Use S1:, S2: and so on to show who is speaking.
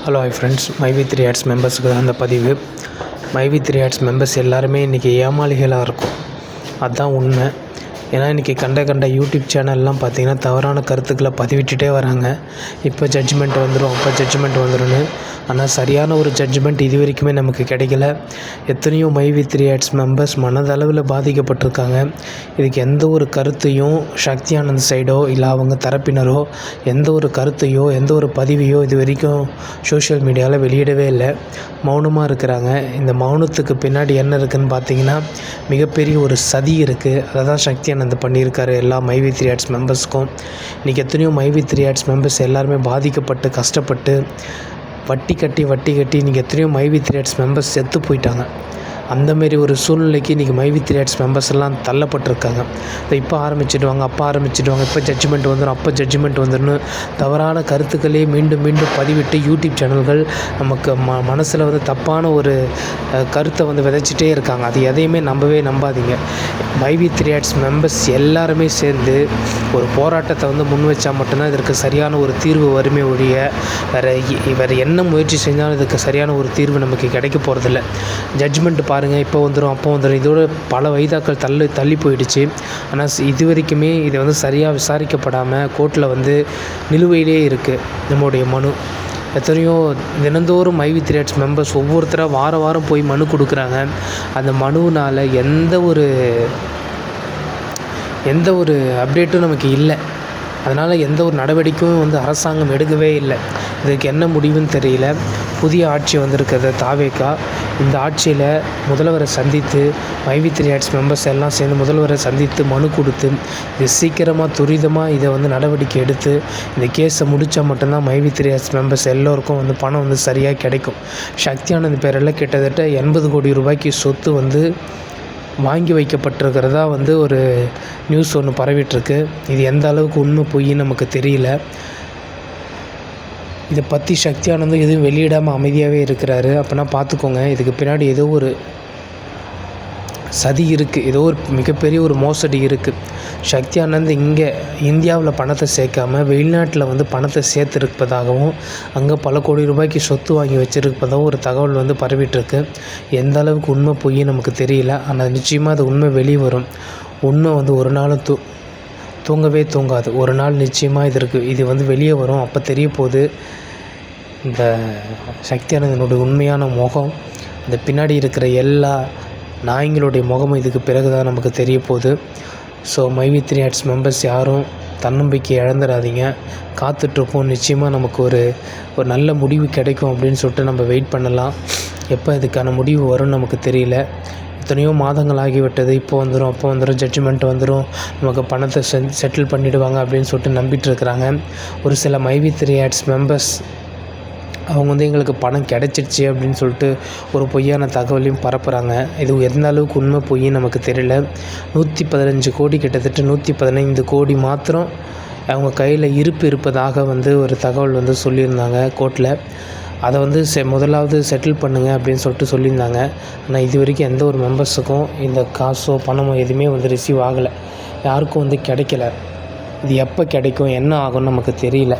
S1: Hello hi friends, மைவி3 ads மெம்பர்ஸுக்கு தான் அந்த பதிவு. மைவி3 ஆட்ஸ் மெம்பர்ஸ் எல்லாருமே இன்றைக்கி ஏமாளிகளாக இருக்கும். அதுதான் உண்மை. ஏன்னா இன்றைக்கி கண்ட யூடியூப் சேனல்லாம் பார்த்திங்கன்னா தவறான கருத்துக்களை பதிவிட்டுட்டே வராங்க. இப்போ ஜட்ஜ்மெண்ட் வந்துடும், அப்போ ஜட்ஜ்மெண்ட் வந்துடும்னு. ஆனால் சரியான ஒரு ஜட்ஜ்மெண்ட் இது வரைக்குமே நமக்கு கிடைக்கல. எத்தனையோ மைவி3 ஆட்ஸ் மெம்பர்ஸ் மனதளவில் பாதிக்கப்பட்டிருக்காங்க. இதுக்கு எந்த ஒரு கருத்தையும் சக்தி ஆனந்த் சைடோ இல்லை அவங்க தரப்பினரோ எந்த ஒரு கருத்தையோ எந்த ஒரு பதிவையோ இது வரைக்கும் சோஷியல் மீடியாவில் வெளியிடவே இல்லை. மௌனமாக இருக்கிறாங்க. இந்த மௌனத்துக்கு பின்னாடி என்ன இருக்குதுன்னு பார்த்திங்கன்னா மிகப்பெரிய ஒரு சதி இருக்குது. அதை தான் சக்தி ஆனந்த் பண்ணியிருக்காரு எல்லா மைவி3 ஆட்ஸ் மெம்பர்ஸ்க்கும். இன்றைக்கி எத்தனையோ மைவி3 ஆட்ஸ் மெம்பர்ஸ் எல்லாருமே பாதிக்கப்பட்டு கஷ்டப்பட்டு வட்டி கட்டி இன்றைக்கி எத்தனையோ மைவி3 ஆட்ஸ் மெம்பர்ஸ் செத்து போயிட்டாங்க. அந்தமாரி ஒரு சூழ்நிலைக்கு இன்றைக்கி மைவி3 ஆட்ஸ் மெம்பர்ஸ் எல்லாம் தள்ளப்பட்டிருக்காங்க. இப்போ ஆரம்பிச்சிடுவாங்க, அப்போ ஆரம்பிச்சிடுவாங்க, இப்போ ஜட்ஜ்மெண்ட் வந்துடும், அப்போ ஜட்ஜ்மெண்ட் வந்துடும், தவறான கருத்துக்களே மீண்டும் பதிவிட்டு யூடியூப் சேனல்கள் நமக்கு மனசில் தப்பான ஒரு கருத்தை விதைச்சிட்டே இருக்காங்க. அது எதையுமே நம்பாதீங்க. மைவி3 ஆட்ஸ் மெம்பர்ஸ் எல்லாருமே சேர்ந்து ஒரு போராட்டத்தை முன் வச்சா மட்டும்தான் இதற்கு சரியான ஒரு தீர்வு வருமே ஒழிய வேறு என்ன முயற்சி செஞ்சாலும் இதுக்கு சரியான ஒரு தீர்வு நமக்கு கிடைக்க போகிறதில்ல. ஜட்ஜ்மெண்ட் பாருங்கள், இப்போ வந்துடும், அப்போ வந்துடும். இதோட பல வயதாக்கள் தள்ளி போயிடுச்சு. ஆனால் இது வரைக்குமே இதை சரியாக விசாரிக்கப்படாமல் கோர்ட்டில் நிலுவையிலே இருக்குது நம்முடைய மனு. எத்தனையோ தினந்தோறும் மைவி3 ஆட்ஸ் மெம்பர்ஸ் ஒவ்வொருத்தராக வாரம் போய் மனு கொடுக்குறாங்க. அந்த மனுவினால் எந்த ஒரு அப்டேட்டும் நமக்கு இல்லை. அதனால் எந்த ஒரு நடவடிக்கையும் அரசாங்கம் எடுக்கவே இல்லை. இதுக்கு என்ன முடிவுன்னு தெரியல. புதிய ஆட்சி வந்திருக்கிறது தாவேகா. இந்த ஆட்சியில் முதல்வரை சந்தித்து மைவி3 ஆட்ஸ் மெம்பர்ஸ் எல்லாம் சேர்ந்து முதல்வரை சந்தித்து மனு கொடுத்து இது சீக்கிரமாக துரிதமாக இதை நடவடிக்கை எடுத்து இந்த கேஸை முடித்தா மட்டும்தான் மைவி3 ஆட்ஸ் மெம்பர்ஸ் எல்லோருக்கும் பணம் சரியாக கிடைக்கும். சக்தி ஆனந்த் பேரில் கிட்டத்தட்ட 80 கோடி ரூபாய்க்கு சொத்து வாங்கி வைக்கப்பட்டிருக்கிறதா ஒரு நியூஸ் ஒன்று பரவிட்டுருக்கு. இது எந்த அளவுக்கு உண்மை பொய்ன்னு நமக்கு தெரியல. இதை பற்றி சக்தி ஆனந்தும் எதுவும் வெளியிடாமல் அமைதியாகவே இருக்கிறாரு. அப்போனா பார்த்துக்கோங்க, இதுக்கு பின்னாடி ஏதோ ஒரு சதி இருக்குது, ஏதோ ஒரு மிகப்பெரிய ஒரு மோசடி இருக்குது. சக்தி ஆனந்த் இங்கே இந்தியாவில் பணத்தை சேர்க்காமல் வெளிநாட்டில் பணத்தை சேர்த்துருப்பதாகவும் அங்கே பல கோடி ரூபாய்க்கு சொத்து வாங்கி வச்சுருப்பதாகவும் ஒரு தகவல் பரவிட்டுருக்கு. எந்த அளவுக்கு உண்மை பொய் நமக்கு தெரியல. ஆனால் நிச்சயமாக அது உண்மை வெளியே வரும். உண்மை ஒரு நாளும் தூங்கவே தூங்காது. ஒரு நாள் நிச்சயமாக இது வெளியே வரும். அப்போ தெரிய போகுது இந்த சக்தி ஆனந்தனுடைய உண்மையான முகம். அந்த பின்னாடி இருக்கிற எல்லா நாய்களுடைய முகமும் இதுக்கு பிறகு தான் நமக்கு தெரிய போகுது. ஸோ மைவி3 ஆட்ஸ் மெம்பர்ஸ் யாரும் தன்னம்பிக்கை இழந்துடாதீங்க. காத்துட்ருப்போம். நிச்சயமாக நமக்கு ஒரு நல்ல முடிவு கிடைக்கும் அப்படின்னு சொல்லிட்டு நம்ம வெயிட் பண்ணலாம். எப்போ இதுக்கான முடிவு வரும்னு நமக்கு தெரியல. எத்தனையோ மாதங்கள் ஆகிவிட்டது. இப்போ வந்துடும், அப்போ வந்துடும், ஜட்ஜ்மெண்ட் வந்துடும், நமக்கு பணத்தை செட்டில் பண்ணிவிடுவாங்க அப்படின்னு சொல்லிட்டு நம்பிட்டுருக்குறாங்க. ஒரு சில மைவி3 ஆட்ஸ் மெம்பர்ஸ் அவங்க எங்களுக்கு பணம் கிடச்சிடுச்சு அப்படின்னு சொல்லிட்டு ஒரு பொய்யான தகவலையும் பரப்புகிறாங்க. இது எந்த அளவுக்கு உண்மை பொய்ன்னு நமக்கு தெரியல. 115 கோடி கிட்டத்தட்ட 115 கோடி மாத்திரம் அவங்க கையில் இருப்பதாக ஒரு தகவல் சொல்லியிருந்தாங்க கோர்ட்டில். அதை முதலாவது செட்டில் பண்ணுங்கள் அப்படின்னு சொல்லிட்டு சொல்லியிருந்தாங்க. ஆனால் இது வரைக்கும் எந்த ஒரு மெம்பர்ஸுக்கும் இந்த காசோ பணமோ எதுவுமே ரிசீவ் ஆகலை. யாருக்கும் கிடைக்கல. இது எப்போ கிடைக்கும், என்ன ஆகும்னு நமக்கு தெரியல.